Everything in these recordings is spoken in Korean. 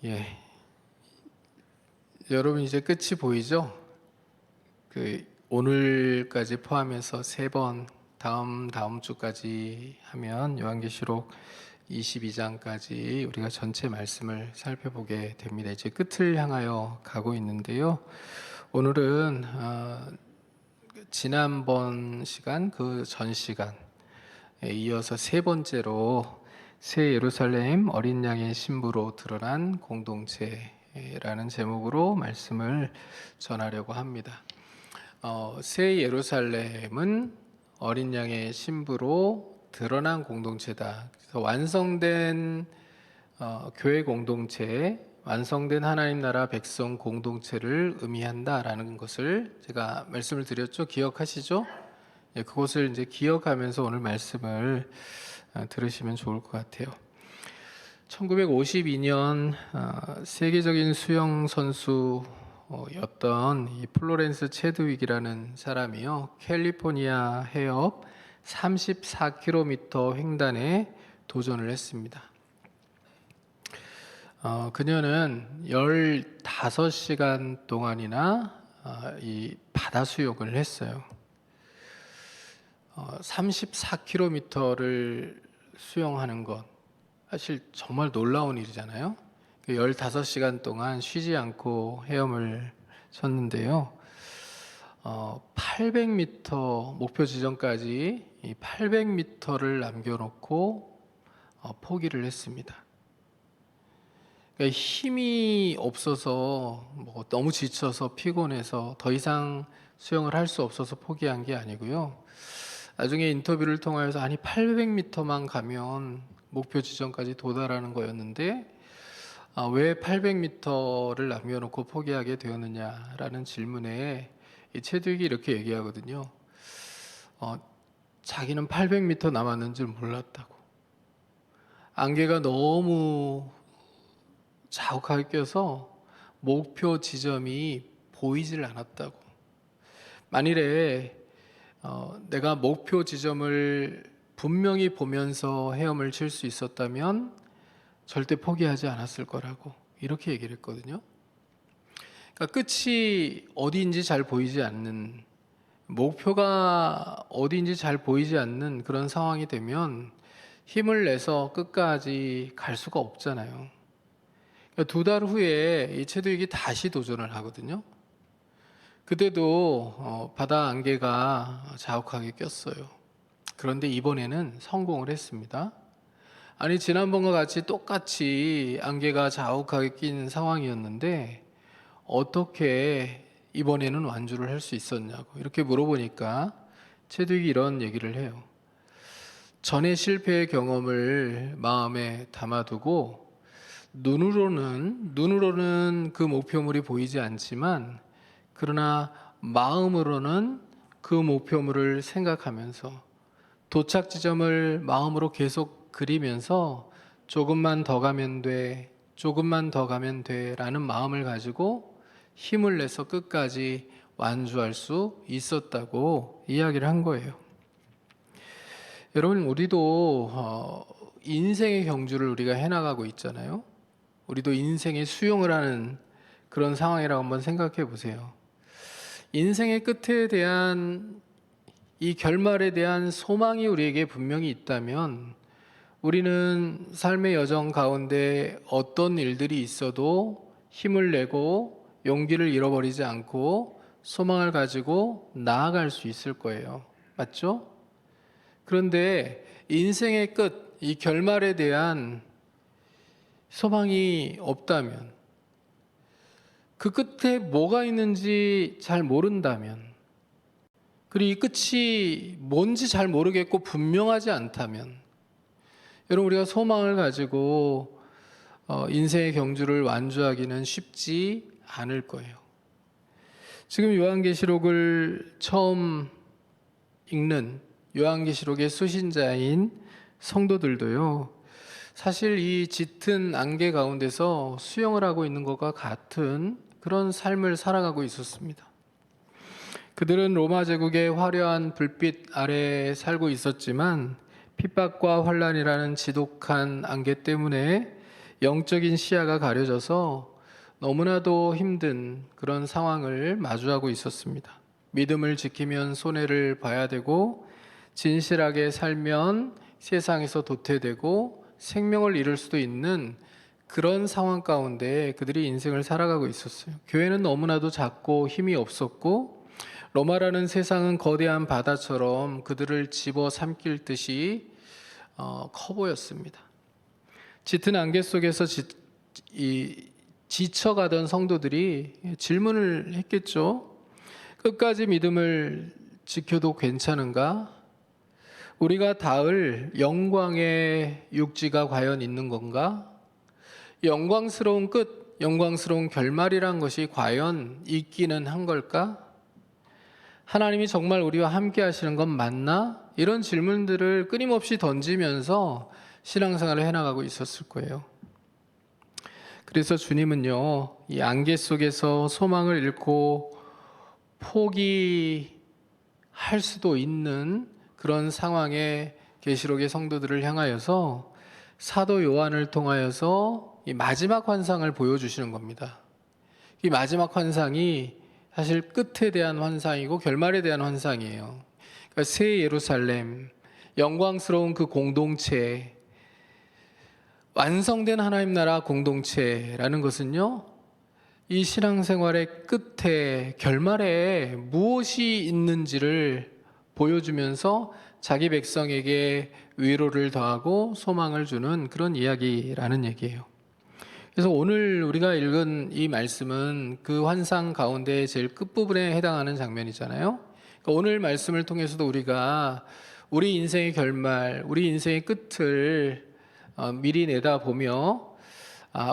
예, 여러분 이제 끝이 보이죠? 오늘까지 포함해서 3번, 다음 주까지 하면 요한계시록 22장까지 우리가 전체 말씀을 살펴보게 됩니다. 이제 끝을 향하여 가고 있는데요. 오늘은 지난번 시간, 그 전 시간에 이어서 3번째로 새 예루살렘 어린 양의 신부로 드러난 공동체라는 제목으로 말씀을 전하려고 합니다. 새 예루살렘은 어린 양의 신부로 드러난 공동체다. 그래서 완성된 교회 공동체, 완성된 하나님 나라 백성 공동체를 의미한다라는 것을 제가 말씀을 드렸죠. 기억하시죠? 예, 그것을 이제 기억하면서 오늘 말씀을 들으시면 좋을 것 같아요. 1952년 세계적인 수영 선수였던 이 플로렌스 체드윅이라는 사람이요, 캘리포니아 해협 34km 횡단에 도전을 했습니다. 그녀는 15시간 동안이나 이 바다 수영을 했어요. 34km를 수영하는 것, 사실 정말 놀라운 일이잖아요. 15시간 동안 쉬지 않고 헤엄을 쳤는데요. 800m 목표 지점까지 이 800m를 남겨놓고 포기를 했습니다. 그러니까 힘이 없어서 너무 지쳐서 피곤해서 더 이상 수영을 할 수 없어서 포기한 게 아니고요. 나중에 인터뷰를 통하여서 800m만 가면 목표 지점까지 도달하는 거였는데 왜 800m를 남겨놓고 포기하게 되었느냐라는 질문에 이 체드윅이 이렇게 얘기하거든요. 자기는 800m 남았는 줄 몰랐다고. 안개가 너무 자욱하게 껴서 목표 지점이 보이질 않았다고. 만일에 내가 목표 지점을 분명히 보면서 헤엄을 칠 수 있었다면 절대 포기하지 않았을 거라고 이렇게 얘기를 했거든요. 그러니까 끝이 어디인지 잘 보이지 않는, 목표가 어디인지 잘 보이지 않는 그런 상황이 되면 힘을 내서 끝까지 갈 수가 없잖아요. 그러니까 2달 후에 이 체드윅이 다시 도전을 하거든요. 그때도 바다 안개가 자욱하게 꼈어요. 그런데 이번에는 성공을 했습니다. 아니, 지난번과 같이 똑같이 안개가 자욱하게 낀 상황이었는데 어떻게 이번에는 완주를 할 수 있었냐고 이렇게 물어보니까 체드윅이 이런 얘기를 해요. 전의 실패의 경험을 마음에 담아두고 눈으로는 그 목표물이 보이지 않지만 그러나 마음으로는 그 목표물을 생각하면서 도착 지점을 마음으로 계속 그리면서 조금만 더 가면 돼, 조금만 더 가면 돼 라는 마음을 가지고 힘을 내서 끝까지 완주할 수 있었다고 이야기를 한 거예요. 여러분, 우리도 인생의 경주를 우리가 해나가고 있잖아요. 우리도 인생의 수용을 하는 그런 상황이라고 한번 생각해 보세요. 인생의 끝에 대한 이 결말에 대한 소망이 우리에게 분명히 있다면 우리는 삶의 여정 가운데 어떤 일들이 있어도 힘을 내고 용기를 잃어버리지 않고 소망을 가지고 나아갈 수 있을 거예요. 맞죠? 그런데 인생의 끝, 이 결말에 대한 소망이 없다면, 그 끝에 뭐가 있는지 잘 모른다면, 그리고 이 끝이 뭔지 잘 모르겠고 분명하지 않다면, 여러분, 우리가 소망을 가지고 인생의 경주를 완주하기는 쉽지 않을 거예요. 지금 요한계시록을 처음 읽는 요한계시록의 수신자인 성도들도요, 사실 이 짙은 안개 가운데서 수영을 하고 있는 것과 같은 그런 삶을 살아가고 있었습니다. 그들은 로마 제국의 화려한 불빛 아래에 살고 있었지만 핍박과 환란이라는 지독한 안개 때문에 영적인 시야가 가려져서 너무나도 힘든 그런 상황을 마주하고 있었습니다. 믿음을 지키면 손해를 봐야 되고, 진실하게 살면 세상에서 도태되고 생명을 잃을 수도 있는 그런 상황 가운데 그들이 인생을 살아가고 있었어요. 교회는 너무나도 작고 힘이 없었고, 로마라는 세상은 거대한 바다처럼 그들을 집어삼킬 듯이 커 보였습니다. 짙은 안개 속에서 지쳐가던 성도들이 질문을 했겠죠. 끝까지 믿음을 지켜도 괜찮은가? 우리가 닿을 영광의 육지가 과연 있는 건가? 영광스러운 끝, 영광스러운 결말이란 것이 과연 있기는 한 걸까? 하나님이 정말 우리와 함께 하시는 건 맞나? 이런 질문들을 끊임없이 던지면서 신앙생활을 해나가고 있었을 거예요. 그래서 주님은요, 이 안개 속에서 소망을 잃고 포기할 수도 있는 그런 상황에 계시록의 성도들을 향하여서 사도 요한을 통하여서 이 마지막 환상을 보여주시는 겁니다. 이 마지막 환상이 사실 끝에 대한 환상이고 결말에 대한 환상이에요. 그러니까 새 예루살렘, 영광스러운 그 공동체, 완성된 하나님 나라 공동체라는 것은요, 이 신앙생활의 끝에 결말에 무엇이 있는지를 보여주면서 자기 백성에게 위로를 더하고 소망을 주는 그런 이야기라는 얘기예요. 그래서 오늘 우리가 읽은 이 말씀은 그 환상 가운데 제일 끝부분에 해당하는 장면이잖아요. 그러니까 오늘 말씀을 통해서도 우리가 우리 인생의 결말, 우리 인생의 끝을 미리 내다보며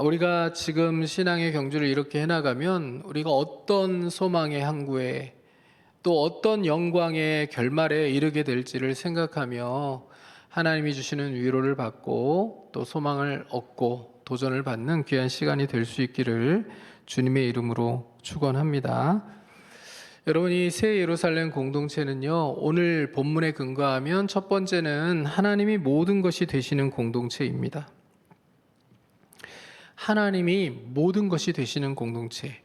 우리가 지금 신앙의 경주를 이렇게 해나가면 우리가 어떤 소망의 항구에 또 어떤 영광의 결말에 이르게 될지를 생각하며 하나님이 주시는 위로를 받고 또 소망을 얻고 도전을 받는 귀한 시간이 될 수 있기를 주님의 이름으로 축원합니다. 여러분이 새 예루살렘 공동체는요, 오늘 본문에 근거하면 첫 번째는 하나님이 모든 것이 되시는 공동체입니다. 하나님이 모든 것이 되시는 공동체.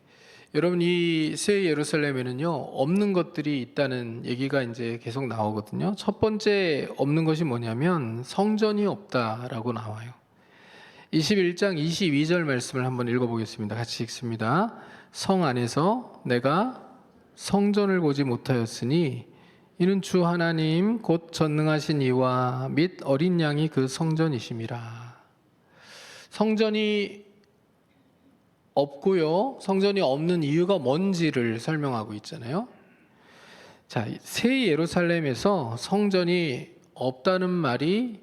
여러분, 이 새 예루살렘에는요, 없는 것들이 있다는 얘기가 이제 계속 나오거든요. 첫 번째 없는 것이 뭐냐면 성전이 없다라고 나와요. 21장 22절 말씀을 한번 읽어보겠습니다. 같이 읽습니다. 성 안에서 내가 성전을 보지 못하였으니 이는 주 하나님 곧 전능하신 이와 및 어린 양이 그 성전이심이라. 성전이 없고요, 성전이 없는 이유가 뭔지를 설명하고 있잖아요. 자, 새 예루살렘에서 성전이 없다는 말이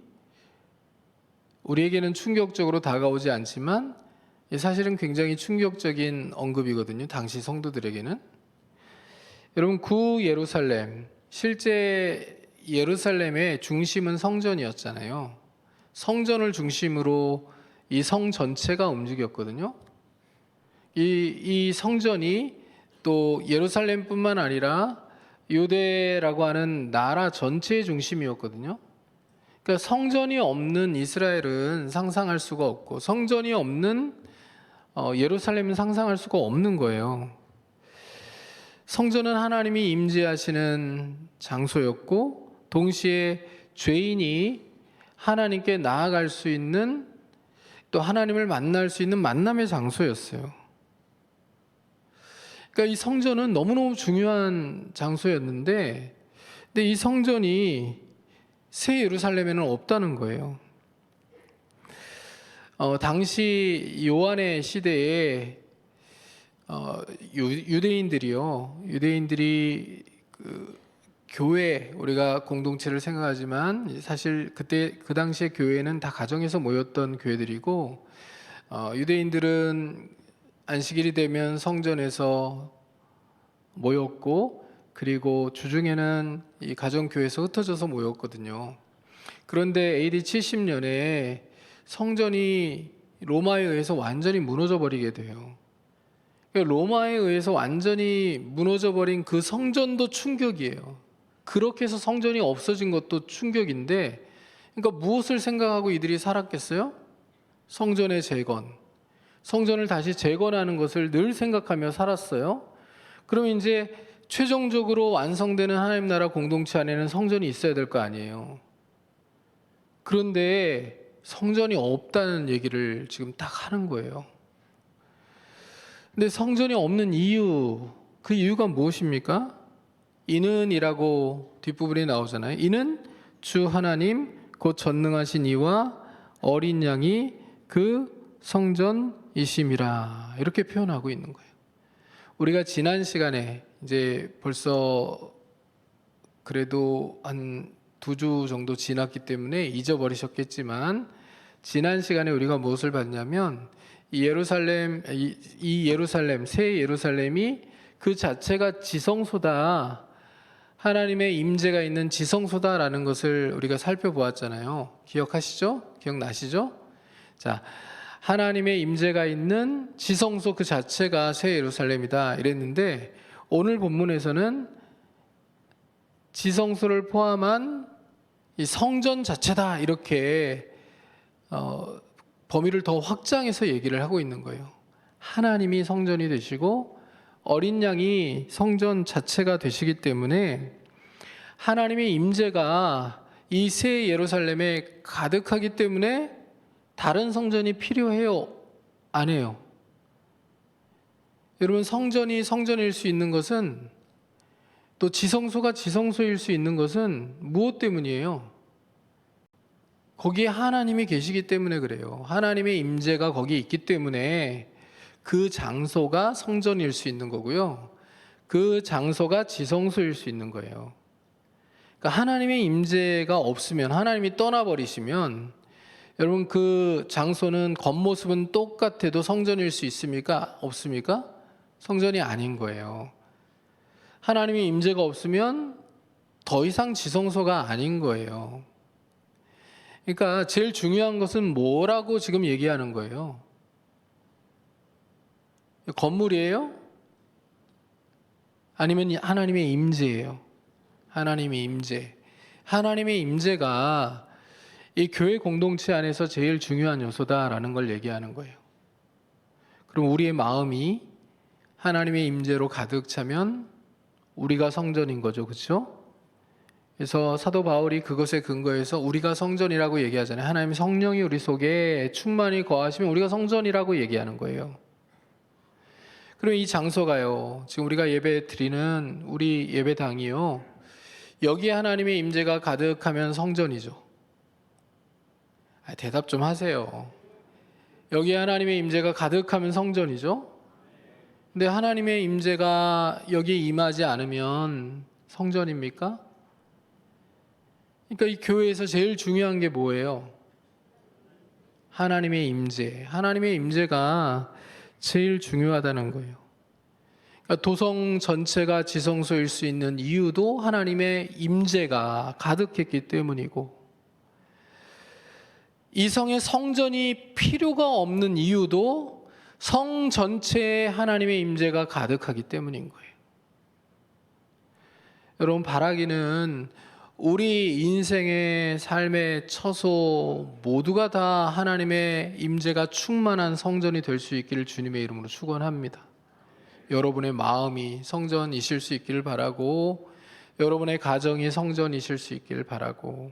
우리에게는 충격적으로 다가오지 않지만 사실은 굉장히 충격적인 언급이거든요. 당시 성도들에게는. 여러분, 구 예루살렘, 실제 예루살렘의 중심은 성전이었잖아요. 성전을 중심으로 이 성 전체가 움직였거든요. 이 성전이 또 예루살렘뿐만 아니라 유대라고 하는 나라 전체의 중심이었거든요. 그러니까 성전이 없는 이스라엘은 상상할 수가 없고 성전이 없는 예루살렘은 상상할 수가 없는 거예요. 성전은 하나님이 임재하시는 장소였고 동시에 죄인이 하나님께 나아갈 수 있는 또 하나님을 만날 수 있는 만남의 장소였어요. 그러니까 이 성전은 너무너무 중요한 장소였는데 근데 이 성전이 새 예루살렘에는 없다는 거예요. 당시 요한의 시대에 유대인들이 그 교회, 우리가 공동체를 생각하지만 사실 그때 그 당시에 교회는 다 가정에서 모였던 교회들이고 유대인들은 안식일이 되면 성전에서 모였고 그리고 주중에는 이 가정교회에서 흩어져서 모였거든요. 그런데 AD 70년에 성전이 로마에 의해서 완전히 무너져 버리게 돼요. 로마에 의해서 완전히 무너져 버린 그 성전도 충격이에요. 그렇게 해서 성전이 없어진 것도 충격인데, 그러니까 무엇을 생각하고 이들이 살았겠어요? 성전의 재건, 성전을 다시 재건하는 것을 늘 생각하며 살았어요. 그럼 이제 최종적으로 완성되는 하나님 나라 공동체 안에는 성전이 있어야 될 거 아니에요. 그런데 성전이 없다는 얘기를 지금 딱 하는 거예요. 근데 성전이 없는 이유, 그 이유가 무엇입니까? 이는이라고 뒷부분에 나오잖아요. 이는 주 하나님 곧 전능하신 이와 어린 양이 그 성전이심이라, 이렇게 표현하고 있는 거예요. 우리가 지난 시간에 이제 벌써 그래도 한 2주 정도 지났기 때문에 잊어버리셨겠지만, 지난 시간에 우리가 무엇을 봤냐면 이 예루살렘, 새 예루살렘이 그 자체가 지성소다, 하나님의 임재가 있는 지성소다라는 것을 우리가 살펴보았잖아요. 기억하시죠? 기억나시죠? 자, 하나님의 임재가 있는 지성소 그 자체가 새 예루살렘이다 이랬는데, 오늘 본문에서는 지성소를 포함한 이 성전 자체다, 이렇게 범위를 더 확장해서 얘기를 하고 있는 거예요. 하나님이 성전이 되시고 어린 양이 성전 자체가 되시기 때문에 하나님의 임재가 이 새 예루살렘에 가득하기 때문에 다른 성전이 필요해요? 안 해요? 여러분, 성전이 성전일 수 있는 것은, 또 지성소가 지성소일 수 있는 것은 무엇 때문이에요? 거기에 하나님이 계시기 때문에 그래요. 하나님의 임재가 거기에 있기 때문에 그 장소가 성전일 수 있는 거고요. 그 장소가 지성소일 수 있는 거예요. 그러니까 하나님의 임재가 없으면, 하나님이 떠나버리시면, 여러분 그 장소는 겉모습은 똑같아도 성전일 수 있습니까? 없습니까? 성전이 아닌 거예요. 하나님의 임재가 없으면 더 이상 지성소가 아닌 거예요. 그러니까 제일 중요한 것은 뭐라고 지금 얘기하는 거예요? 건물이에요? 아니면 하나님의 임재예요? 하나님의 임재. 하나님의 임재가 이 교회 공동체 안에서 제일 중요한 요소다라는 걸 얘기하는 거예요. 그럼 우리의 마음이 하나님의 임재로 가득 차면 우리가 성전인 거죠, 그렇죠? 그래서 사도 바울이 그것에 근거해서 우리가 성전이라고 얘기하잖아요. 하나님 성령이 우리 속에 충만히 거하시면 우리가 성전이라고 얘기하는 거예요. 그럼 이 장소가요, 지금 우리가 예배 드리는 우리 예배당이요, 여기에 하나님의 임재가 가득하면 성전이죠. 대답 좀 하세요. 여기에 하나님의 임재가 가득하면 성전이죠. 근데 하나님의 임재가 여기에 임하지 않으면 성전입니까? 그러니까 이 교회에서 제일 중요한 게 뭐예요? 하나님의 임재. 하나님의 임재가 제일 중요하다는 거예요. 그러니까 도성 전체가 지성소일 수 있는 이유도 하나님의 임재가 가득했기 때문이고, 이 성에 성전이 필요가 없는 이유도 성 전체에 하나님의 임재가 가득하기 때문인 거예요. 여러분, 바라기는 우리 인생의 삶의 처소 모두가 다 하나님의 임재가 충만한 성전이 될 수 있기를 주님의 이름으로 축원합니다. 여러분의 마음이 성전이실 수 있기를 바라고, 여러분의 가정이 성전이실 수 있기를 바라고,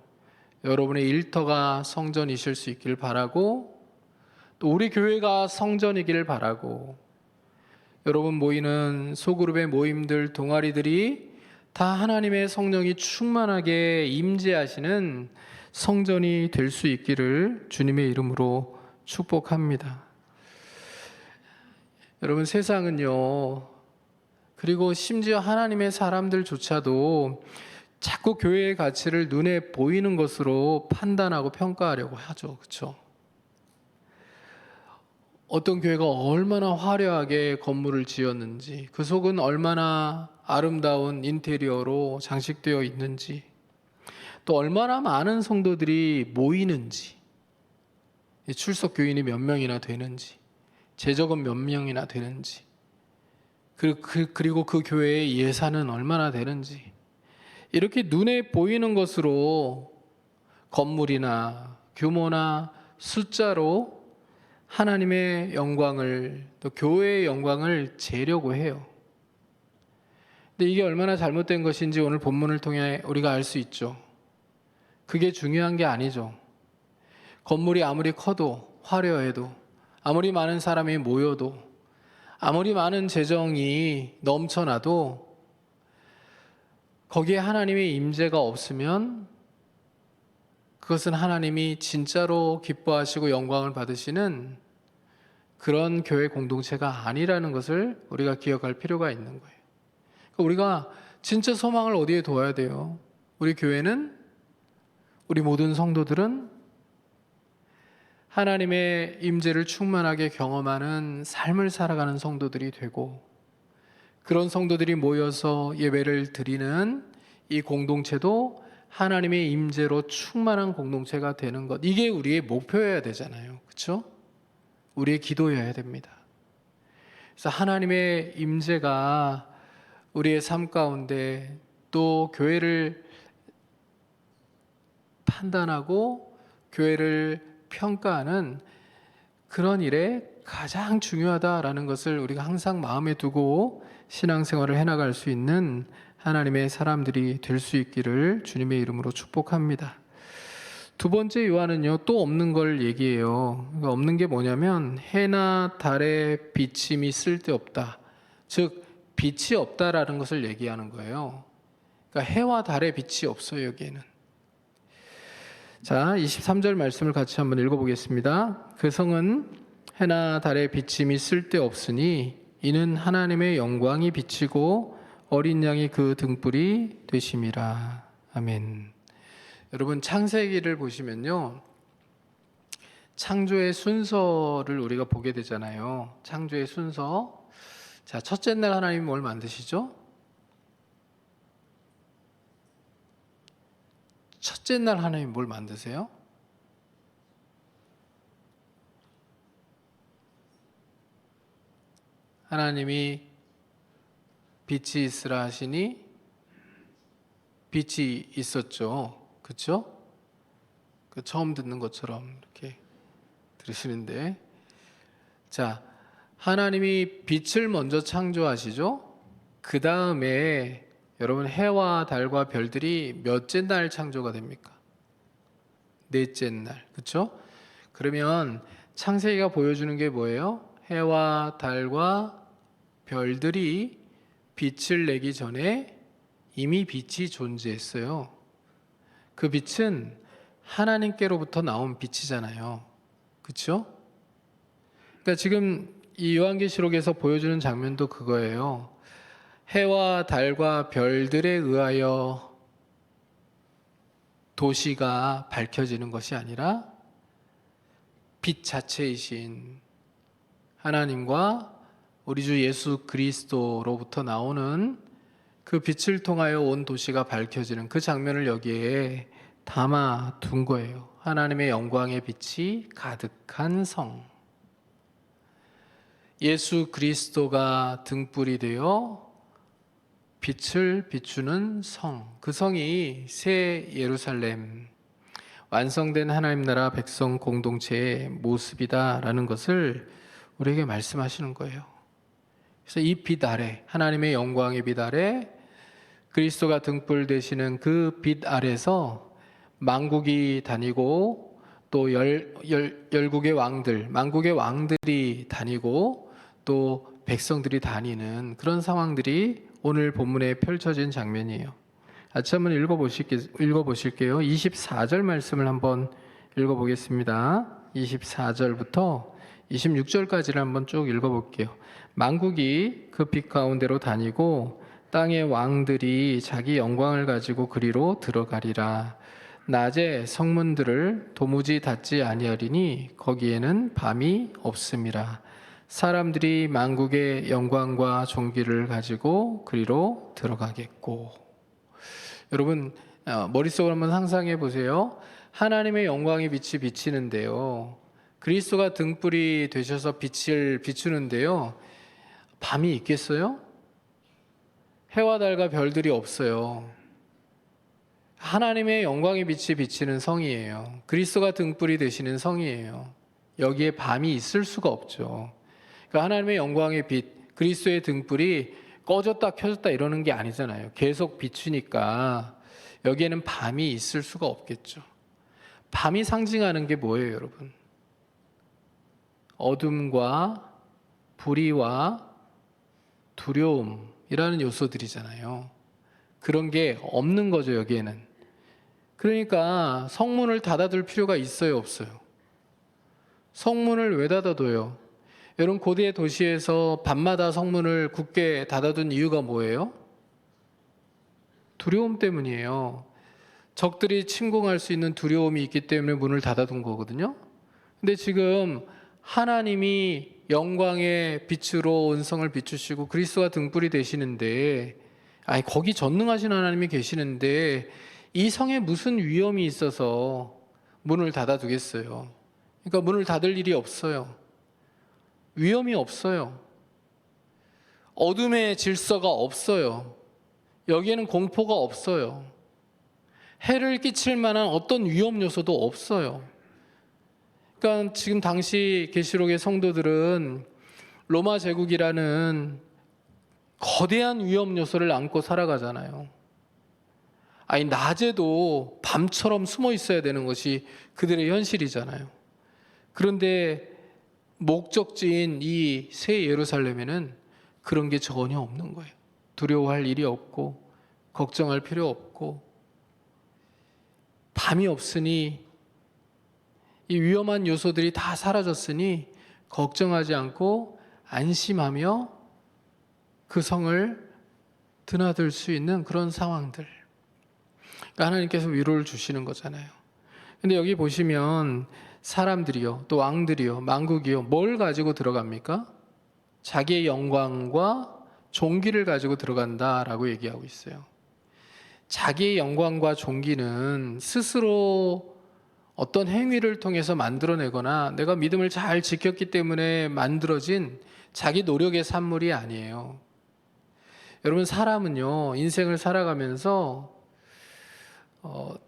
여러분의 일터가 성전이실 수 있기를 바라고, 또 우리 교회가 성전이기를 바라고, 여러분 모이는 소그룹의 모임들, 동아리들이 다 하나님의 성령이 충만하게 임재하시는 성전이 될 수 있기를 주님의 이름으로 축복합니다. 여러분, 세상은요, 그리고 심지어 하나님의 사람들조차도 자꾸 교회의 가치를 눈에 보이는 것으로 판단하고 평가하려고 하죠. 그렇죠? 어떤 교회가 얼마나 화려하게 건물을 지었는지, 그 속은 얼마나 아름다운 인테리어로 장식되어 있는지, 또 얼마나 많은 성도들이 모이는지, 출석 교인이 몇 명이나 되는지, 재적은 몇 명이나 되는지, 그리고 그 교회의 예산은 얼마나 되는지, 이렇게 눈에 보이는 것으로 건물이나 규모나 숫자로 하나님의 영광을, 또 교회의 영광을 재려고 해요. 근데 이게 얼마나 잘못된 것인지 오늘 본문을 통해 우리가 알 수 있죠. 그게 중요한 게 아니죠. 건물이 아무리 커도, 화려해도, 아무리 많은 사람이 모여도, 아무리 많은 재정이 넘쳐나도 거기에 하나님의 임재가 없으면 그것은 하나님이 진짜로 기뻐하시고 영광을 받으시는 그런 교회 공동체가 아니라는 것을 우리가 기억할 필요가 있는 거예요. 우리가 진짜 소망을 어디에 둬야 돼요? 우리 교회는, 우리 모든 성도들은 하나님의 임재를 충만하게 경험하는 삶을 살아가는 성도들이 되고, 그런 성도들이 모여서 예배를 드리는 이 공동체도 하나님의 임재로 충만한 공동체가 되는 것, 이게 우리의 목표여야 되잖아요. 그렇죠? 우리의 기도여야 됩니다. 그래서 하나님의 임재가 우리의 삶 가운데, 또 교회를 판단하고 교회를 평가하는 그런 일에 가장 중요하다라는 것을 우리가 항상 마음에 두고 신앙생활을 해나갈 수 있는 하나님의 사람들이 될 수 있기를 주님의 이름으로 축복합니다. 두 번째 요한은요, 또 없는 걸 얘기해요. 그러니까 없는 게 뭐냐면 해나 달의 비침이 쓸데없다. 즉 빛이 없다라는 것을 얘기하는 거예요. 그러니까 해와 달의 빛이 없어요, 여기에는. 자, 23절 말씀을 같이 한번 읽어보겠습니다. 그 성은 해나 달의 비침이 쓸데없으니 이는 하나님의 영광이 비치고 어린 양이 그 등불이 되심이라. 아멘. 여러분, 창세기를 보시면요, 창조의 순서를 우리가 보게 되잖아요. 창조의 순서. 자, 첫째 날 하나님이 뭘 만드시죠? 첫째 날 하나님이 뭘 만드세요? 하나님이 빛이 있으라 하시니 빛이 있었죠. 그렇죠? 그 처음 듣는 것처럼 이렇게 들으시는데, 자, 하나님이 빛을 먼저 창조하시죠. 그 다음에 여러분, 해와 달과 별들이 몇째 날 창조가 됩니까? 넷째 날. 그렇죠? 그러면 창세기가 보여주는 게 뭐예요? 해와 달과 별들이 빛을 내기 전에 이미 빛이 존재했어요. 그 빛은 하나님께로부터 나온 빛이잖아요. 그렇죠? 그러니까 지금 이 요한계시록에서 보여주는 장면도 그거예요. 해와 달과 별들에 의하여 도시가 밝혀지는 것이 아니라 빛 자체이신 하나님과 우리 주 예수 그리스도로부터 나오는 그 빛을 통하여 온 도시가 밝혀지는 그 장면을 여기에 담아 둔 거예요. 하나님의 영광의 빛이 가득한 성. 예수 그리스도가 등불이 되어 빛을 비추는 성. 그 성이 새 예루살렘, 완성된 하나님 나라 백성 공동체의 모습이다라는 것을 우리에게 말씀하시는 거예요. 그래서 이 빛 아래, 하나님의 영광의 빛 아래, 그리스도가 등불 되시는 그 빛 아래서 만국이 다니고, 또 열국의 왕들, 만국의 왕들이 다니고, 또 백성들이 다니는 그런 상황들이 오늘 본문에 펼쳐진 장면이에요. 같이 한번 읽어보실게요. 24절 말씀을 한번 읽어보겠습니다. 24절부터 26절까지를 한번 쭉 읽어볼게요. 만국이 그 빛 가운데로 다니고 땅의 왕들이 자기 영광을 가지고 그리로 들어가리라. 낮에 성문들을 도무지 닫지 아니하리니 거기에는 밤이 없음이라. 사람들이 만국의 영광과 존귀를 가지고 그리로 들어가겠고. 여러분, 머릿속으로 한번 상상해 보세요. 하나님의 영광의 빛이 비치는데요, 그리스도가 등불이 되셔서 빛을 비추는데요, 밤이 있겠어요? 해와 달과 별들이 없어요. 하나님의 영광의 빛이 비치는 성이에요. 그리스도가 등불이 되시는 성이에요. 여기에 밤이 있을 수가 없죠. 그러니까 하나님의 영광의 빛, 그리스도의 등불이 꺼졌다 켜졌다 이러는 게 아니잖아요. 계속 비추니까 여기에는 밤이 있을 수가 없겠죠. 밤이 상징하는 게 뭐예요, 여러분? 어둠과 불의와 두려움이라는 요소들이잖아요. 그런 게 없는 거죠, 여기에는. 그러니까 성문을 닫아둘 필요가 있어요, 없어요? 성문을 왜 닫아둬요? 여러분, 고대 도시에서 밤마다 성문을 굳게 닫아둔 이유가 뭐예요? 두려움 때문이에요. 적들이 침공할 수 있는 두려움이 있기 때문에 문을 닫아둔 거거든요. 근데 지금 하나님이 영광의 빛으로 온성을 비추시고 그리스도가 등불이 되시는데, 아니 거기 전능하신 하나님이 계시는데 이 성에 무슨 위험이 있어서 문을 닫아두겠어요? 그러니까 문을 닫을 일이 없어요. 위험이 없어요. 어둠의 질서가 없어요. 여기에는 공포가 없어요. 해를 끼칠 만한 어떤 위험 요소도 없어요. 그러니까 지금 당시 계시록의 성도들은 로마 제국이라는 거대한 위험 요소를 안고 살아가잖아요. 아니 낮에도 밤처럼 숨어 있어야 되는 것이 그들의 현실이잖아요. 그런데 목적지인 이 새 예루살렘에는 그런 게 전혀 없는 거예요. 두려워할 일이 없고 걱정할 필요 없고 밤이 없으니 이 위험한 요소들이 다 사라졌으니 걱정하지 않고 안심하며 그 성을 드나들 수 있는 그런 상황들. 그러니까 하나님께서 위로를 주시는 거잖아요. 근데 여기 보시면 사람들이요, 또 왕들이요, 만국이요, 뭘 가지고 들어갑니까? 자기의 영광과 존귀를 가지고 들어간다라고 얘기하고 있어요. 자기의 영광과 존귀는 스스로 어떤 행위를 통해서 만들어내거나 내가 믿음을 잘 지켰기 때문에 만들어진 자기 노력의 산물이 아니에요. 여러분, 사람은요, 인생을 살아가면서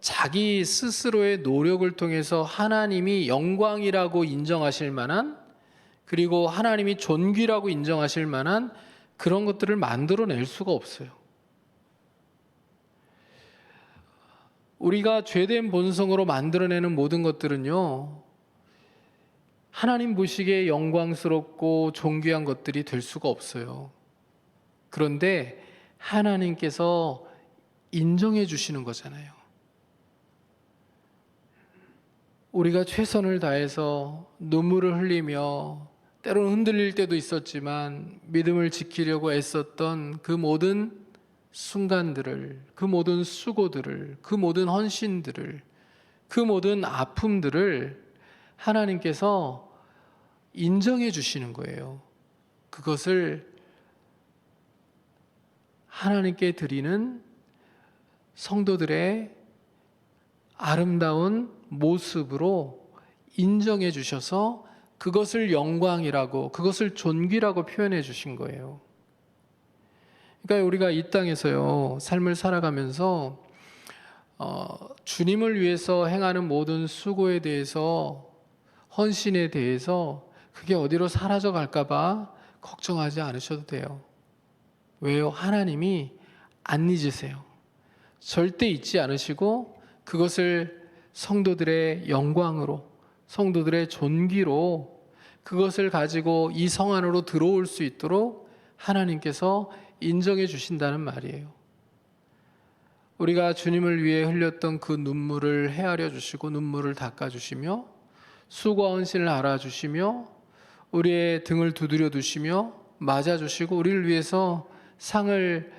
자기 스스로의 노력을 통해서 하나님이 영광이라고 인정하실 만한, 그리고 하나님이 존귀라고 인정하실 만한 그런 것들을 만들어낼 수가 없어요. 우리가 죄된 본성으로 만들어내는 모든 것들은요, 하나님 보시기에 영광스럽고 존귀한 것들이 될 수가 없어요. 그런데 하나님께서 인정해 주시는 거잖아요. 우리가 최선을 다해서 눈물을 흘리며 때로는 흔들릴 때도 있었지만 믿음을 지키려고 애썼던 그 모든 순간들을, 그 모든 수고들을, 그 모든 헌신들을, 그 모든 아픔들을 하나님께서 인정해 주시는 거예요. 그것을 하나님께 드리는 성도들의 아름다운 모습으로 인정해 주셔서 그것을 영광이라고, 그것을 존귀라고 표현해 주신 거예요. 그러니까 우리가 이 땅에서요, 삶을 살아가면서 주님을 위해서 행하는 모든 수고에 대해서, 헌신에 대해서 그게 어디로 사라져 갈까 봐 걱정하지 않으셔도 돼요. 왜요? 하나님이 안 잊으세요. 절대 잊지 않으시고 그것을 성도들의 영광으로, 성도들의 존귀로, 그것을 가지고 이 성 안으로 들어올 수 있도록 하나님께서 인정해 주신다는 말이에요. 우리가 주님을 위해 흘렸던 그 눈물을 헤아려 주시고 눈물을 닦아 주시며 수고와 헌신을 알아주시며 우리의 등을 두드려 두시며 맞아 주시고 우리를 위해서 상을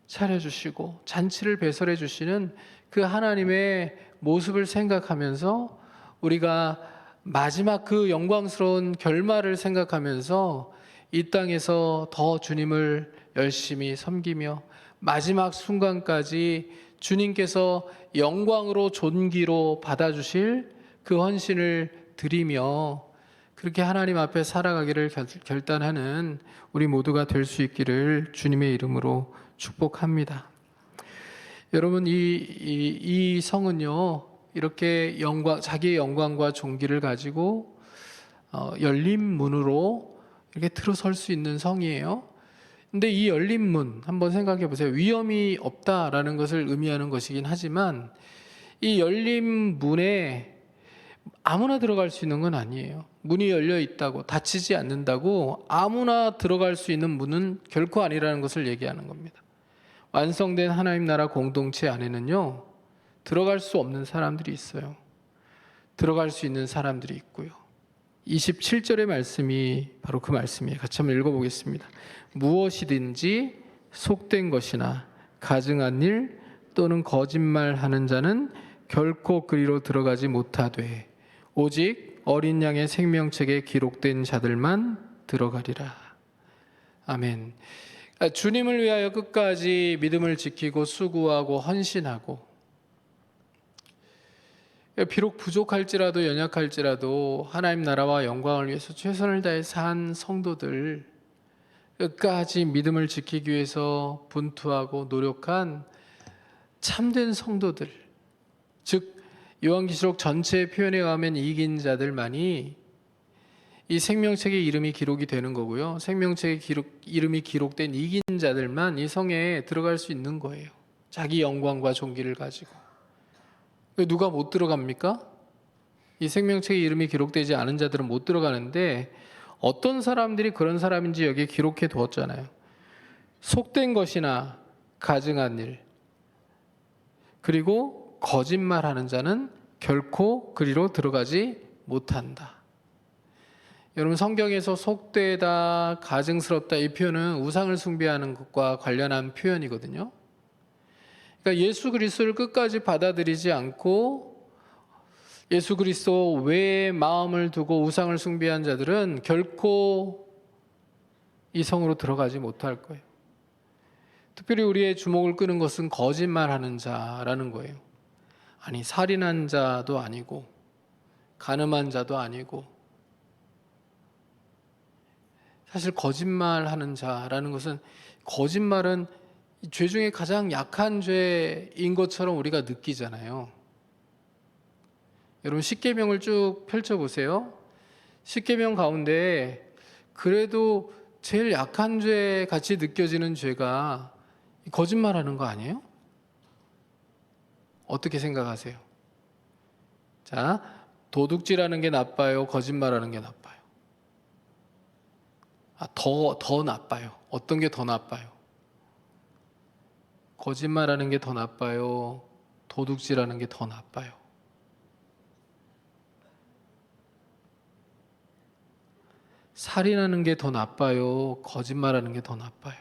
차려주시고 잔치를 배설해 주시는 그 하나님의 모습을 생각하면서 우리가 마지막 그 영광스러운 결말을 생각하면서 이 땅에서 더 주님을 열심히 섬기며 마지막 순간까지 주님께서 영광으로 존귀로 받아주실 그 헌신을 드리며 그렇게 하나님 앞에 살아가기를 결단하는 우리 모두가 될 수 있기를 주님의 이름으로 축복합니다. 여러분, 이 성은요, 이렇게 자기의 영광과 존귀를 가지고 열린 문으로 이렇게 들어설 수 있는 성이에요. 근데 이 열린 문 한번 생각해 보세요. 위험이 없다라는 것을 의미하는 것이긴 하지만 이 열린 문에 아무나 들어갈 수 있는 건 아니에요. 문이 열려 있다고 닫히지 않는다고 아무나 들어갈 수 있는 문은 결코 아니라는 것을 얘기하는 겁니다. 완성된 하나님 나라 공동체 안에는요, 들어갈 수 없는 사람들이 있어요. 들어갈 수 있는 사람들이 있고요. 27절의 말씀이 바로 그 말씀이에요. 같이 한번 읽어보겠습니다. 무엇이든지 속된 것이나 가증한 일 또는 거짓말하는 자는 결코 그리로 들어가지 못하되 오직 어린 양의 생명책에 기록된 자들만 들어가리라. 아멘. 주님을 위하여 끝까지 믿음을 지키고 수고하고 헌신하고 비록 부족할지라도 연약할지라도 하나님 나라와 영광을 위해서 최선을 다해 산 성도들, 끝까지 믿음을 지키기 위해서 분투하고 노력한 참된 성도들, 즉 요한계시록 전체의 표현에 가면 이긴 자들만이 이 생명책에 이름이 기록이 되는 거고요. 생명책에 이름이 기록된 이긴 자들만 이 성에 들어갈 수 있는 거예요. 자기 영광과 존귀를 가지고. 누가 못 들어갑니까? 이 생명책에 이름이 기록되지 않은 자들은 못 들어가는데 어떤 사람들이 그런 사람인지 여기에 기록해 두었잖아요. 속된 것이나 가증한 일, 그리고 거짓말하는 자는 결코 그리로 들어가지 못한다. 여러분, 성경에서 속되다, 가증스럽다 이 표현은 우상을 숭배하는 것과 관련한 표현이거든요. 그러니까 예수 그리스도를 끝까지 받아들이지 않고 예수 그리스도 외에 마음을 두고 우상을 숭배한 자들은 결코 이 성으로 들어가지 못할 거예요. 특별히 우리의 주목을 끄는 것은 거짓말하는 자라는 거예요. 아니, 살인한 자도 아니고 간음한 자도 아니고, 사실 거짓말하는 자라는 것은, 거짓말은 죄 중에 가장 약한 죄인 것처럼 우리가 느끼잖아요. 여러분, 십계명을 쭉 펼쳐보세요. 십계명 가운데 그래도 제일 약한 죄 같이 느껴지는 죄가 거짓말하는 거 아니에요? 어떻게 생각하세요? 자, 도둑질하는 게 나빠요? 거짓말하는 게 나빠요? 더 나빠요. 어떤 게 더 나빠요? 거짓말하는 게 더 나빠요? 도둑질하는 게 더 나빠요? 살인하는 게 더 나빠요? 거짓말하는 게 더 나빠요?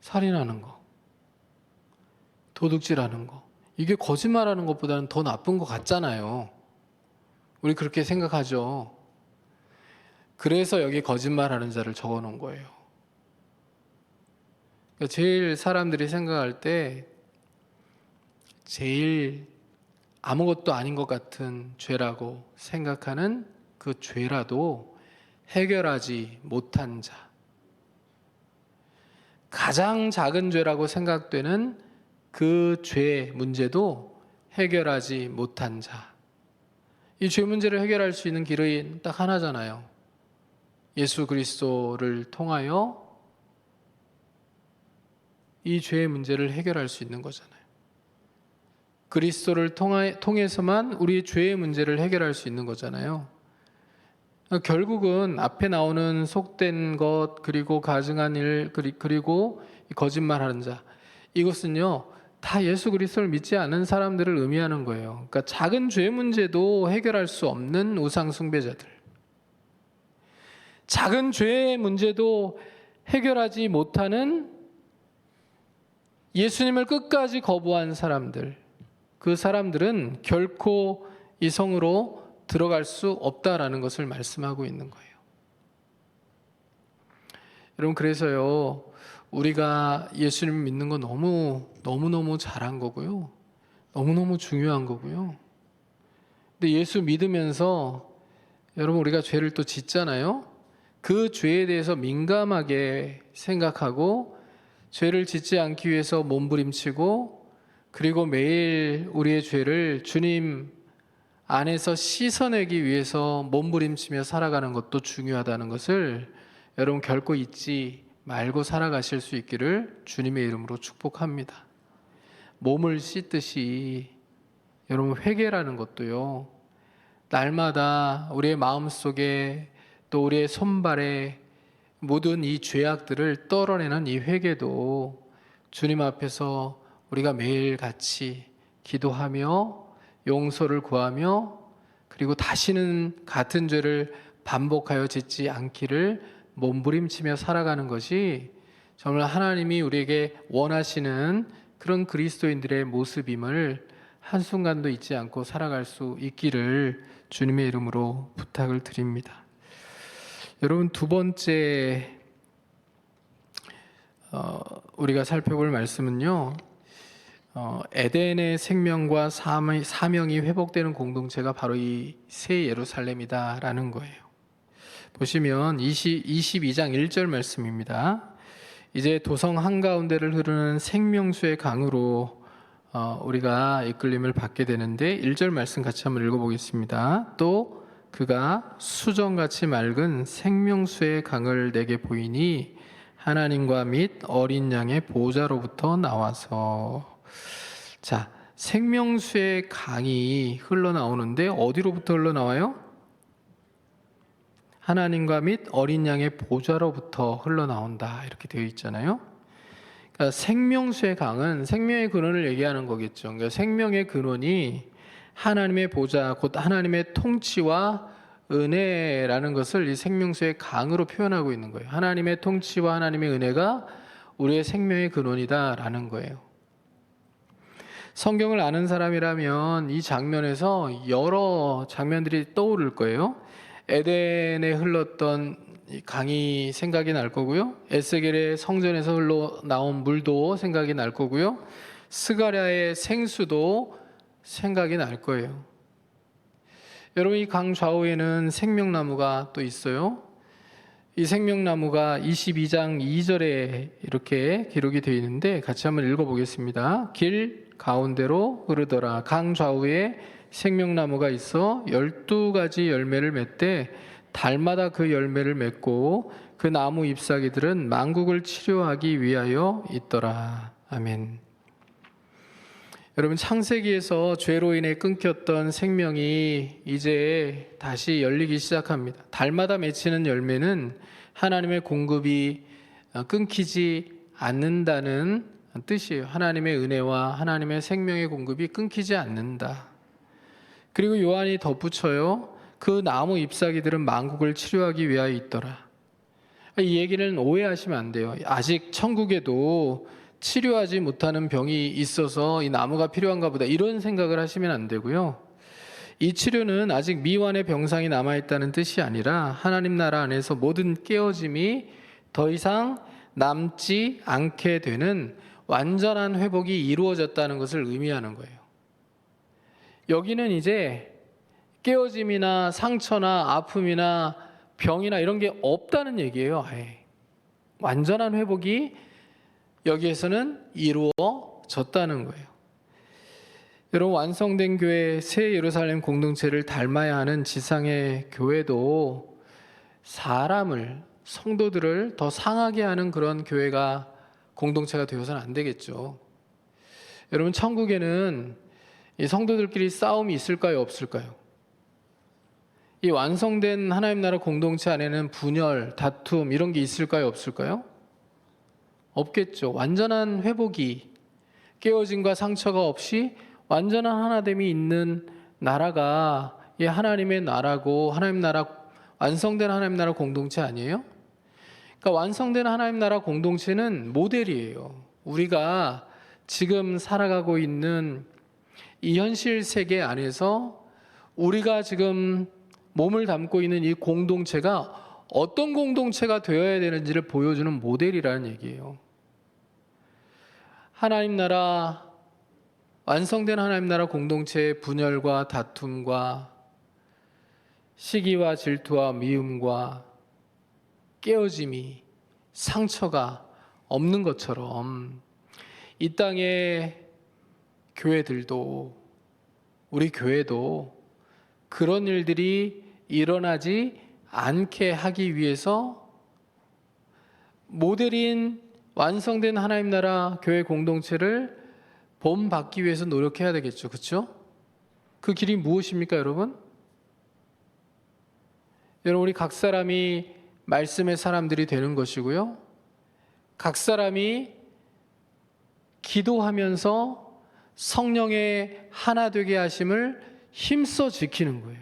살인하는 거, 도둑질하는 거, 이게 거짓말하는 것보다는 더 나쁜 것 같잖아요. 우리 그렇게 생각하죠. 그래서 여기 거짓말하는 자를 적어놓은 거예요. 제일 사람들이 생각할 때 제일 아무것도 아닌 것 같은 죄라고 생각하는 그 죄라도 해결하지 못한 자, 가장 작은 죄라고 생각되는 그 죄 문제도 해결하지 못한 자, 이 죄 문제를 해결할 수 있는 길이 딱 하나잖아요. 예수 그리스도를 통하여 이 죄의 문제를 해결할 수 있는 거잖아요. 그리스도를 통해서만 우리의 죄의 문제를 해결할 수 있는 거잖아요. 결국은 앞에 나오는 속된 것, 그리고 가증한 일, 그리고 거짓말하는 자, 이것은요 다 예수 그리스도를 믿지 않는 사람들을 의미하는 거예요. 그러니까 작은 죄 문제도 해결할 수 없는 우상 숭배자들, 작은 죄의 문제도 해결하지 못하는 예수님을 끝까지 거부한 사람들, 그 사람들은 결코 이 성으로 들어갈 수 없다라는 것을 말씀하고 있는 거예요. 여러분, 그래서요 우리가 예수님을 믿는 건 너무너무 잘한 거고요, 너무너무 중요한 거고요. 근데 예수 믿으면서 여러분 우리가 죄를 또 짓잖아요. 그 죄에 대해서 민감하게 생각하고 죄를 짓지 않기 위해서 몸부림치고, 그리고 매일 우리의 죄를 주님 안에서 씻어내기 위해서 몸부림치며 살아가는 것도 중요하다는 것을 여러분 결코 잊지 말고 살아가실 수 있기를 주님의 이름으로 축복합니다. 몸을 씻듯이 여러분 회개라는 것도요, 날마다 우리의 마음속에 또 우리의 손발에 모든 이 죄악들을 떨어내는 이 회개도 주님 앞에서 우리가 매일 같이 기도하며 용서를 구하며 그리고 다시는 같은 죄를 반복하여 짓지 않기를 몸부림치며 살아가는 것이 정말 하나님이 우리에게 원하시는 그런 그리스도인들의 모습임을 한순간도 잊지 않고 살아갈 수 있기를 주님의 이름으로 부탁을 드립니다. 여러분, 두 번째 우리가 살펴볼 말씀은요, 에덴의 생명과 사명이 회복되는 공동체가 바로 이 새 예루살렘이다라는 거예요. 보시면 22장 1절 말씀입니다. 이제 도성 한가운데를 흐르는 생명수의 강으로 우리가 이끌림을 받게 되는데 1절 말씀 같이 한번 읽어보겠습니다. 또 그가 수정같이 맑은 생명수의 강을 내게 보이니 하나님과 및 어린 양의 보좌로부터 나와서. 자, 생명수의 강이 흘러나오는데 어디로부터 흘러나와요? 하나님과 및 어린 양의 보좌로부터 흘러나온다, 이렇게 되어 있잖아요. 그러니까 생명수의 강은 생명의 근원을 얘기하는 거겠죠. 그러니까 생명의 근원이 하나님의 보좌, 곧 하나님의 통치와 은혜라는 것을 이 생명수의 강으로 표현하고 있는 거예요. 하나님의 통치와 하나님의 은혜가 우리의 생명의 근원이다라는 거예요. 성경을 아는 사람이라면 이 장면에서 여러 장면들이 떠오를 거예요. 에덴에 흘렀던 강이 생각이 날 거고요. 에스겔의 성전에서 흘러나온 물도 생각이 날 거고요. 스가랴의 생수도 생각이 날 거예요. 여러분, 이 강 좌우에는 생명나무가 또 있어요. 이 생명나무가 22장 2절에 이렇게 기록이 되어 있는데 같이 한번 읽어보겠습니다. 길 가운데로 흐르더라. 강 좌우에 생명나무가 있어 12가지 열매를 맺되 달마다 그 열매를 맺고 그 나무 잎사귀들은 만국을 치료하기 위하여 있더라. 아멘. 여러분, 창세기에서 죄로 인해 끊겼던 생명이 이제 다시 열리기 시작합니다. 달마다 맺히는 열매는 하나님의 공급이 끊기지 않는다는 뜻이에요. 하나님의 은혜와 하나님의 생명의 공급이 끊기지 않는다. 그리고 요한이 덧붙여요. 그 나무 잎사귀들은 만국을 치료하기 위하여 있더라. 이 얘기는 오해하시면 안 돼요. 아직 천국에도 치료하지 못하는 병이 있어서 이 나무가 필요한가 보다, 이런 생각을 하시면 안 되고요. 이 치료는 아직 미완의 병상이 남아있다는 뜻이 아니라 하나님 나라 안에서 모든 깨어짐이 더 이상 남지 않게 되는 완전한 회복이 이루어졌다는 것을 의미하는 거예요. 여기는 이제 깨어짐이나 상처나 아픔이나 병이나 이런 게 없다는 얘기예요. 아예. 완전한 회복이 여기에서는 이루어졌다는 거예요. 여러분, 완성된 교회 새 예루살렘 공동체를 닮아야 하는 지상의 교회도 사람을, 성도들을 더 상하게 하는 그런 교회가, 공동체가 되어서는 안 되겠죠. 여러분, 천국에는 이 성도들끼리 싸움이 있을까요, 없을까요? 이 완성된 하나님 나라 공동체 안에는 분열, 다툼 이런 게 있을까요, 없을까요? 없겠죠. 완전한 회복이, 깨어짐과 상처가 없이 완전한 하나됨이 있는 나라가 이 하나님의 나라고, 하나님 나라, 완성된 하나님 나라 공동체 아니에요? 그러니까 완성된 하나님 나라 공동체는 모델이에요. 우리가 지금 살아가고 있는 이 현실 세계 안에서 우리가 지금 몸을 담고 있는 이 공동체가 어떤 공동체가 되어야 되는지를 보여주는 모델이라는 얘기예요. 하나님 나라, 완성된 하나님 나라 공동체의 분열과 다툼과 시기와 질투와 미움과 깨어짐이, 상처가 없는 것처럼 이 땅의 교회들도, 우리 교회도 그런 일들이 일어나지 않게 하기 위해서 모델인 완성된 하나님 나라 교회 공동체를 본받기 위해서 노력해야 되겠죠. 그렇죠? 그 길이 무엇입니까, 여러분? 여러분, 우리 각 사람이 말씀의 사람들이 되는 것이고요. 각 사람이 기도하면서 성령의 하나 되게 하심을 힘써 지키는 거예요.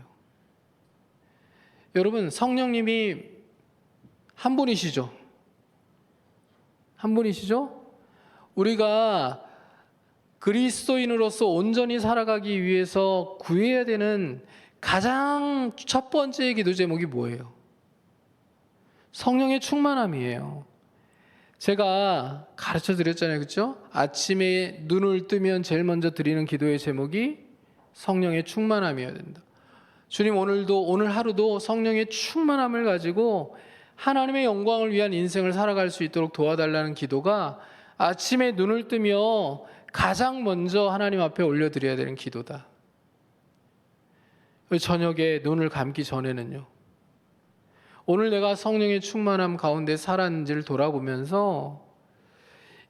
여러분, 성령님이 한 분이시죠? 한 분이시죠? 우리가 그리스도인으로서 온전히 살아가기 위해서 구해야 되는 가장 첫 번째 기도 제목이 뭐예요? 성령의 충만함이에요. 제가 가르쳐 드렸잖아요. 그렇죠? 아침에 눈을 뜨면 제일 먼저 드리는 기도의 제목이 성령의 충만함이어야 된다. 주님, 오늘 하루도 성령의 충만함을 가지고 하나님의 영광을 위한 인생을 살아갈 수 있도록 도와달라는 기도가 아침에 눈을 뜨며 가장 먼저 하나님 앞에 올려드려야 되는 기도다. 저녁에 눈을 감기 전에는요, 오늘 내가 성령의 충만함 가운데 살았는지를 돌아보면서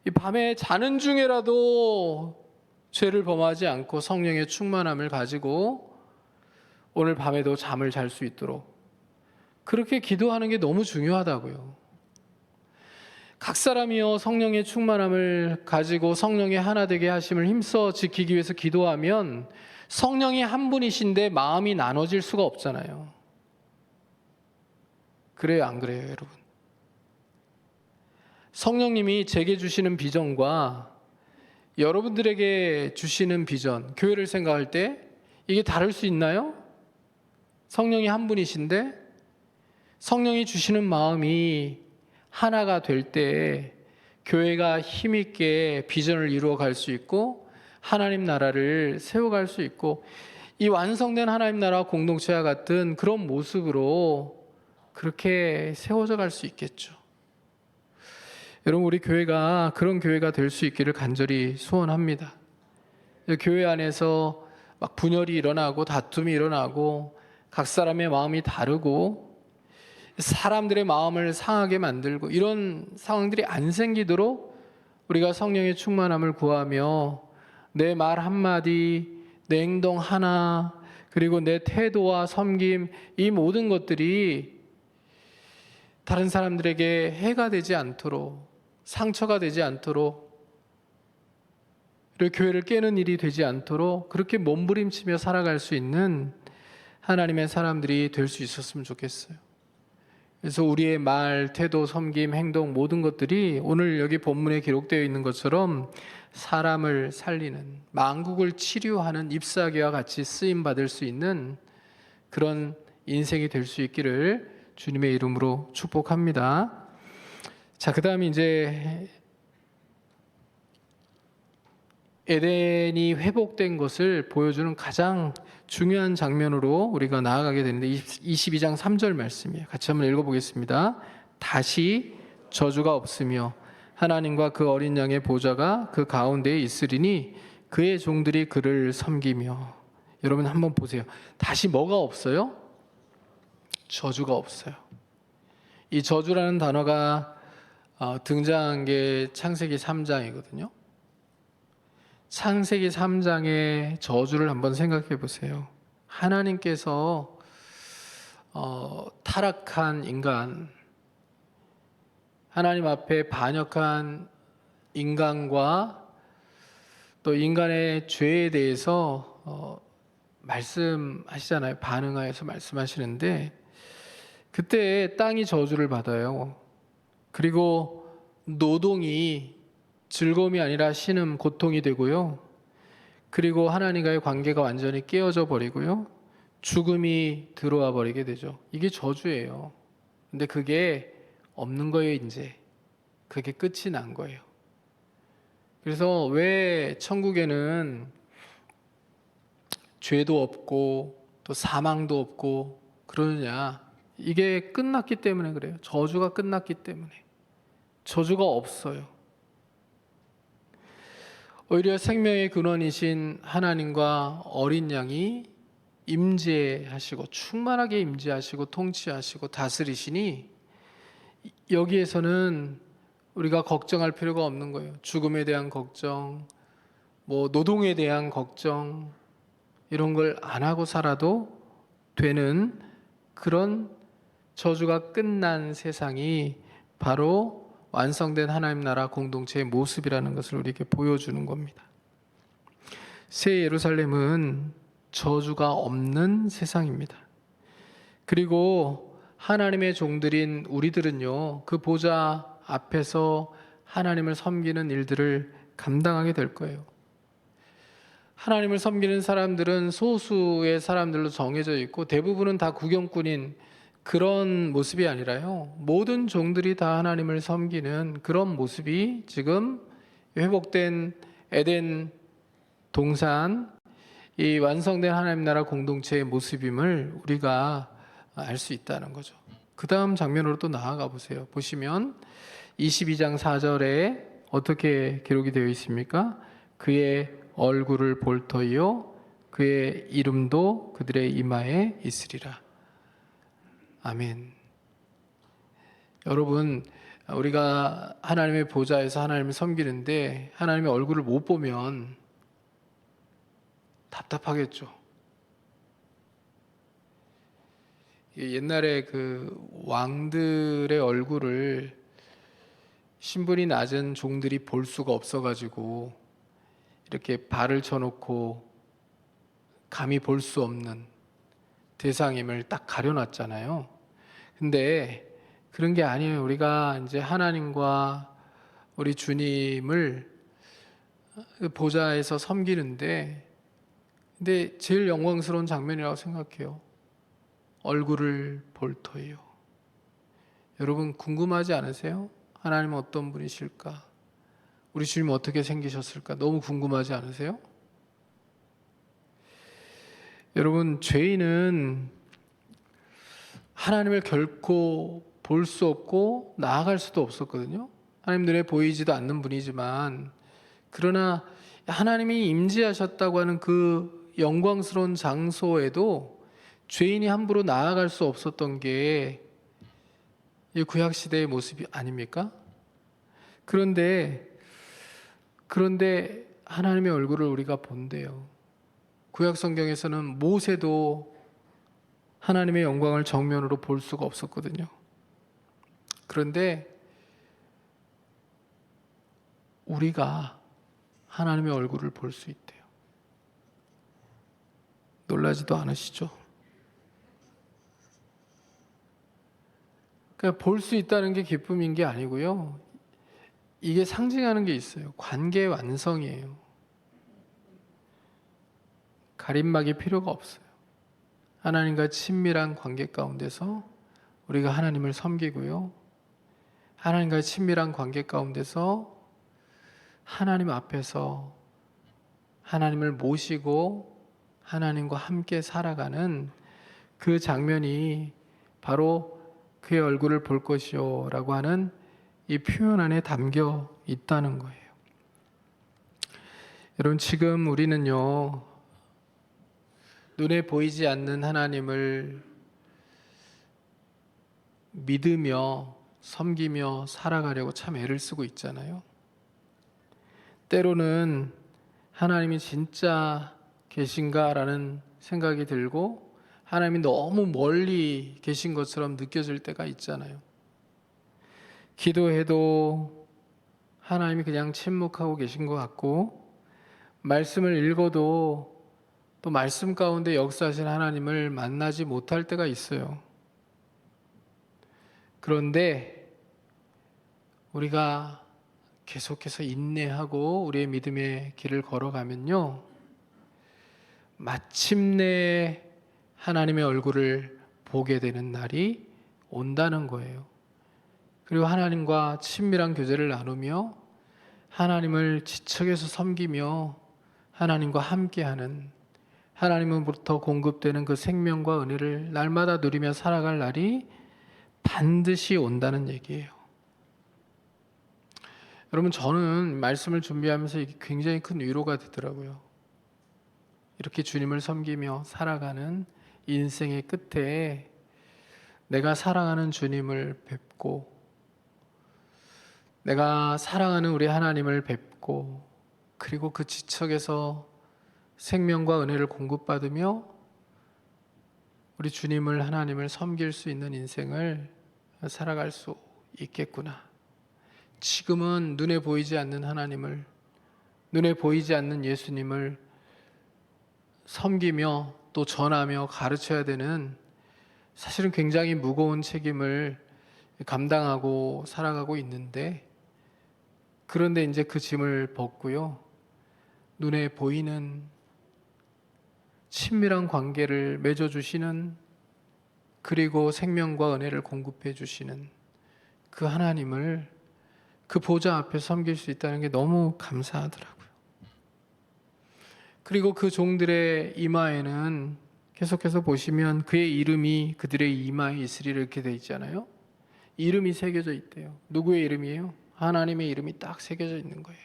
이 밤에 자는 중에라도 죄를 범하지 않고 성령의 충만함을 가지고 오늘 밤에도 잠을 잘 수 있도록 그렇게 기도하는 게 너무 중요하다고요. 각 사람이요, 성령의 충만함을 가지고 성령의 하나 되게 하심을 힘써 지키기 위해서 기도하면 성령이 한 분이신데 마음이 나눠질 수가 없잖아요. 그래요, 안 그래요, 여러분? 성령님이 제게 주시는 비전과 여러분들에게 주시는 비전, 교회를 생각할 때 이게 다를 수 있나요? 성령이 한 분이신데 성령이 주시는 마음이 하나가 될 때 교회가 힘있게 비전을 이루어 갈 수 있고 하나님 나라를 세워갈 수 있고 이 완성된 하나님 나라 공동체와 같은 그런 모습으로 그렇게 세워져 갈 수 있겠죠. 여러분, 우리 교회가 그런 교회가 될 수 있기를 간절히 소원합니다. 교회 안에서 막 분열이 일어나고 다툼이 일어나고 각 사람의 마음이 다르고 사람들의 마음을 상하게 만들고 이런 상황들이 안 생기도록 우리가 성령의 충만함을 구하며 내 말 한마디, 내 행동 하나, 그리고 내 태도와 섬김, 이 모든 것들이 다른 사람들에게 해가 되지 않도록, 상처가 되지 않도록, 그리고 교회를 깨는 일이 되지 않도록 그렇게 몸부림치며 살아갈 수 있는 하나님의 사람들이 될 수 있었으면 좋겠어요. 그래서 우리의 말, 태도, 섬김, 행동 모든 것들이 오늘 여기 본문에 기록되어 있는 것처럼 사람을 살리는, 만국을 치료하는 잎사귀와 같이 쓰임받을 수 있는 그런 인생이 될 수 있기를 주님의 이름으로 축복합니다. 자, 그 다음에 이제 에덴이 회복된 것을 보여주는 가장 중요한 장면으로 우리가 나아가게 되는데 22장 3절 말씀이에요. 같이 한번 읽어보겠습니다. 다시 저주가 없으며 하나님과 그 어린 양의 보좌가 그 가운데에 있으리니 그의 종들이 그를 섬기며. 여러분 한번 보세요. 다시 뭐가 없어요? 저주가 없어요. 이 저주라는 단어가 등장한 게 창세기 3장이거든요. 창세기 3장의 저주를 한번 생각해 보세요. 하나님께서 타락한 인간, 하나님 앞에 반역한 인간과 또 인간의 죄에 대해서 말씀하시잖아요. 반응하여서 말씀하시는데 그때 땅이 저주를 받아요. 그리고 노동이 즐거움이 아니라 신음, 고통이 되고요. 그리고 하나님과의 관계가 완전히 깨어져 버리고요. 죽음이 들어와 버리게 되죠. 이게 저주예요. 근데 그게 없는 거예요, 이제. 그게 끝이 난 거예요. 그래서 왜 천국에는 죄도 없고 또 사망도 없고 그러느냐? 이게 끝났기 때문에 그래요. 저주가 끝났기 때문에. 저주가 없어요. 오히려 생명의 근원이신 하나님과 어린 양이 임재하시고 충만하게 임재하시고 통치하시고 다스리시니 여기에서는 우리가 걱정할 필요가 없는 거예요. 죽음에 대한 걱정, 뭐 노동에 대한 걱정 이런 걸 안 하고 살아도 되는 그런 저주가 끝난 세상이 바로 완성된 하나님 나라 공동체의 모습이라는 것을 우리에게 보여주는 겁니다. 새 예루살렘은 저주가 없는 세상입니다. 그리고 하나님의 종들인 우리들은요, 그 보좌 앞에서 하나님을 섬기는 일들을 감당하게 될 거예요. 하나님을 섬기는 사람들은 소수의 사람들로 정해져 있고 대부분은 다 구경꾼인 그런 모습이 아니라요, 모든 종들이 다 하나님을 섬기는 그런 모습이 지금 회복된 에덴 동산, 이 완성된 하나님 나라 공동체의 모습임을 우리가 알 수 있다는 거죠. 그 다음 장면으로 또 나아가 보세요. 보시면 22장 4절에 어떻게 기록이 되어 있습니까? 그의 얼굴을 볼 터이요 그의 이름도 그들의 이마에 있으리라. 아멘. 여러분, 우리가 하나님의 보좌에서 하나님을 섬기는데 하나님의 얼굴을 못 보면 답답하겠죠. 옛날에 그 왕들의 얼굴을 신분이 낮은 종들이 볼 수가 없어가지고 이렇게 발을 쳐놓고 감히 볼 수 없는 대상임을 딱 가려놨잖아요. 근데 그런 게 아니에요. 우리가 이제 하나님과 우리 주님을 보좌에서 섬기는데, 근데 제일 영광스러운 장면이라고 생각해요. 얼굴을 볼 터이요. 여러분 궁금하지 않으세요? 하나님은 어떤 분이실까? 우리 주님은 어떻게 생기셨을까? 너무 궁금하지 않으세요? 여러분, 죄인은 하나님을 결코 볼 수 없고 나아갈 수도 없었거든요. 하나님 눈에 보이지도 않는 분이지만, 그러나 하나님이 임재하셨다고 하는 그 영광스러운 장소에도 죄인이 함부로 나아갈 수 없었던 게 이 구약시대의 모습이 아닙니까? 그런데 하나님의 얼굴을 우리가 본대요. 구약 성경에서는 모세도 하나님의 영광을 정면으로 볼 수가 없었거든요. 그런데 우리가 하나님의 얼굴을 볼 수 있대요. 놀라지도 않으시죠? 그러니까 볼 수 있다는 게 기쁨인 게 아니고요, 이게 상징하는 게 있어요. 관계의 완성이에요. 가림막이 필요가 없어요. 하나님과 친밀한 관계 가운데서 우리가 하나님을 섬기고요, 하나님과 친밀한 관계 가운데서 하나님 앞에서 하나님을 모시고 하나님과 함께 살아가는 그 장면이 바로 그의 얼굴을 볼 것이요 라고 하는 이 표현 안에 담겨 있다는 거예요. 여러분, 지금 우리는요, 눈에 보이지 않는 하나님을 믿으며 섬기며 살아가려고 참 애를 쓰고 있잖아요. 때로는 하나님이 진짜 계신가라는 생각이 들고 하나님이 너무 멀리 계신 것처럼 느껴질 때가 있잖아요. 기도해도 하나님이 그냥 침묵하고 계신 것 같고, 말씀을 읽어도 또 말씀 가운데 역사하신 하나님을 만나지 못할 때가 있어요. 그런데 우리가 계속해서 인내하고 우리의 믿음의 길을 걸어가면요, 마침내 하나님의 얼굴을 보게 되는 날이 온다는 거예요. 그리고 하나님과 친밀한 교제를 나누며 하나님을 지척에서 섬기며 하나님과 함께하는, 하나님으로부터 공급되는 그 생명과 은혜를 날마다 누리며 살아갈 날이 반드시 온다는 얘기예요. 여러분, 저는 말씀을 준비하면서 이게 굉장히 큰 위로가 되더라고요. 이렇게 주님을 섬기며 살아가는 인생의 끝에 내가 사랑하는 주님을 뵙고 내가 사랑하는 우리 하나님을 뵙고 그리고 그 지척에서 생명과 은혜를 공급받으며 우리 주님을 하나님을 섬길 수 있는 인생을 살아갈 수 있겠구나. 지금은 눈에 보이지 않는 하나님을, 눈에 보이지 않는 예수님을 섬기며 또 전하며 가르쳐야 되는 사실은 굉장히 무거운 책임을 감당하고 살아가고 있는데, 그런데 이제 그 짐을 벗고요, 눈에 보이는 친밀한 관계를 맺어주시는, 그리고 생명과 은혜를 공급해 주시는 그 하나님을, 그 보좌 앞에 섬길 수 있다는 게 너무 감사하더라고요. 그리고 그 종들의 이마에는 계속해서 보시면 그의 이름이 그들의 이마에 있으리라 이렇게 돼 있잖아요. 이름이 새겨져 있대요. 누구의 이름이에요? 하나님의 이름이 딱 새겨져 있는 거예요.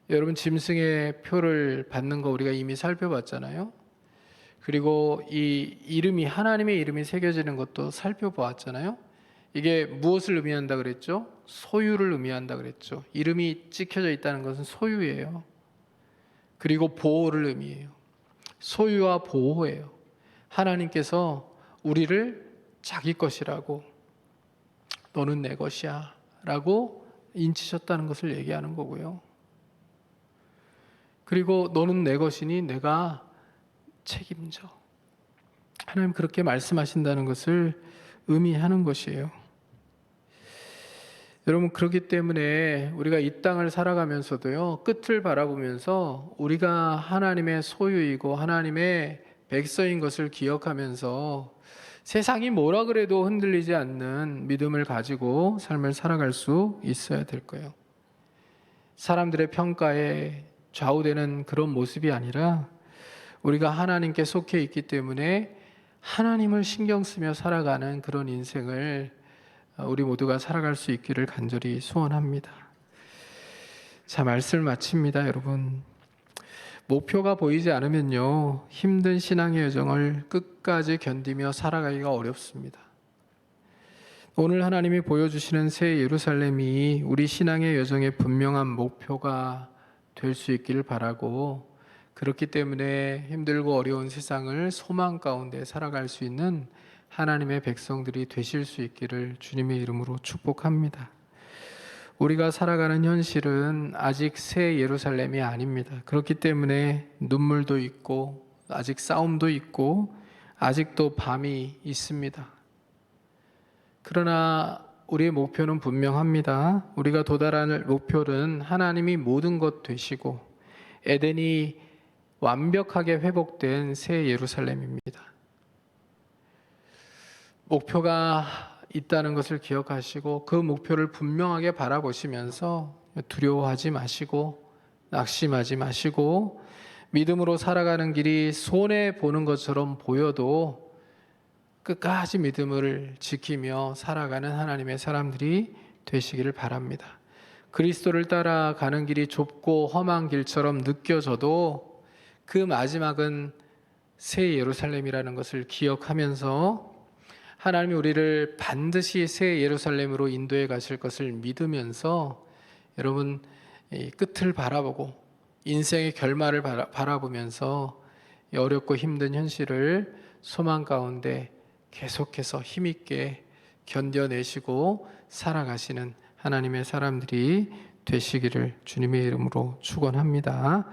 여러분, 짐승의 표를 받는 거 우리가 이미 살펴봤잖아요. 그리고 이 이름이, 하나님의 이름이 새겨지는 것도 살펴보았잖아요. 이게 무엇을 의미한다 그랬죠? 소유를 의미한다 그랬죠. 이름이 찍혀져 있다는 것은 소유예요. 그리고 보호를 의미해요. 소유와 보호예요. 하나님께서 우리를 자기 것이라고, 너는 내 것이야 라고 인치셨다는 것을 얘기하는 거고요. 그리고 너는 내 것이니 내가 책임져. 하나님 그렇게 말씀하신다는 것을 의미하는 것이에요. 여러분, 그렇기 때문에 우리가 이 땅을 살아가면서도요, 끝을 바라보면서 우리가 하나님의 소유이고 하나님의 백성인 것을 기억하면서 세상이 뭐라 그래도 흔들리지 않는 믿음을 가지고 삶을 살아갈 수 있어야 될 거예요. 사람들의 평가에 좌우되는 그런 모습이 아니라 우리가 하나님께 속해 있기 때문에 하나님을 신경 쓰며 살아가는 그런 인생을 우리 모두가 살아갈 수 있기를 간절히 소원합니다. 자, 말씀을 마칩니다. 여러분, 목표가 보이지 않으면요, 힘든 신앙의 여정을 끝까지 견디며 살아가기가 어렵습니다. 오늘 하나님이 보여주시는 새 예루살렘이 우리 신앙의 여정의 분명한 목표가 될 수 있기를 바라고, 그렇기 때문에 힘들고 어려운 세상을 소망 가운데 살아갈 수 있는 하나님의 백성들이 되실 수 있기를 주님의 이름으로 축복합니다. 우리가 살아가는 현실은 아직 새 예루살렘이 아닙니다. 그렇기 때문에 눈물도 있고 아직 싸움도 있고 아직도 밤이 있습니다. 그러나 우리의 목표는 분명합니다. 우리가 도달할 목표는 하나님이 모든 것 되시고 에덴이 완벽하게 회복된 새 예루살렘입니다. 목표가 있다는 것을 기억하시고 그 목표를 분명하게 바라보시면서 두려워하지 마시고 낙심하지 마시고 믿음으로 살아가는 길이 손해보는 것처럼 보여도 끝까지 믿음을 지키며 살아가는 하나님의 사람들이 되시기를 바랍니다. 그리스도를 따라가는 길이 좁고 험한 길처럼 느껴져도 그 마지막은 새 예루살렘이라는 것을 기억하면서 하나님이 우리를 반드시 새 예루살렘으로 인도해 가실 것을 믿으면서 여러분, 이 끝을 바라보고 인생의 결말을 바라보면서 어렵고 힘든 현실을 소망 가운데 계속해서 힘있게 견뎌내시고 살아가시는 하나님의 사람들이 되시기를 주님의 이름으로 축원합니다.